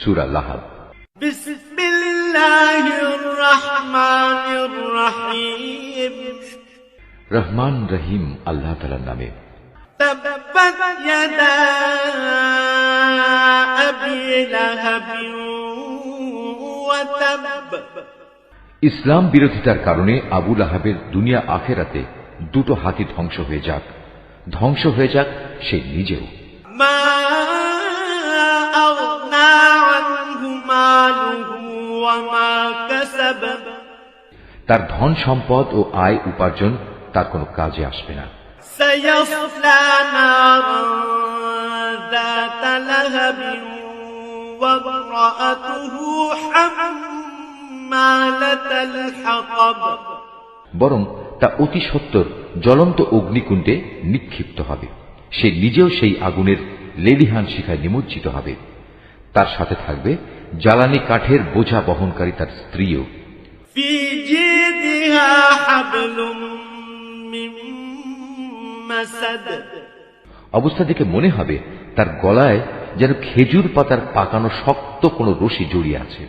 সূরা লাহাব। বিসমিল্লাহির রহমানির রহিম। রহমান রহিম আল্লাহ তাআলার নামে। তাব্বাত ইয়াদা আবি লাহাব ওয়া তাব। ইসলাম বিরোধিতার কারণে আবু লাহাবের দুনিয়া আখেরাতে দুটো হাতই ধ্বংস হয়ে যাক, ধ্বংস হয়ে যাক সে নিজেও। মা আগনা আনহু মালুহু ওয়া মা কাসাব। তার ধন সম্পদ ও আয় উপার্জন তার কোনো কাজে আসবে না। সায়াসলা নারান যাতা লাহাবিন ওয়া ইমরাআতুহু হাম্মালাতাল হাতাব। বরং তা অতি সত্বর জ্বলন্ত অগ্নিকুণ্ডে নিক্ষিপ্ত হবে, সে নিজেও সেই আগুনের লেলিহান শিখায় নিমজ্জিত হবে। তার সাথে থাকবে জ্বালানি কাঠের বোঝা বহনকারী তার স্ত্রীও। ফি জিদিহা হাবলুম মিন মাসাদ। অবস্থা দেখে মনে হবে তার গলায় যেন খেজুর পাতার পাকানো শক্ত কোনো রশি জড়িয়ে আছে।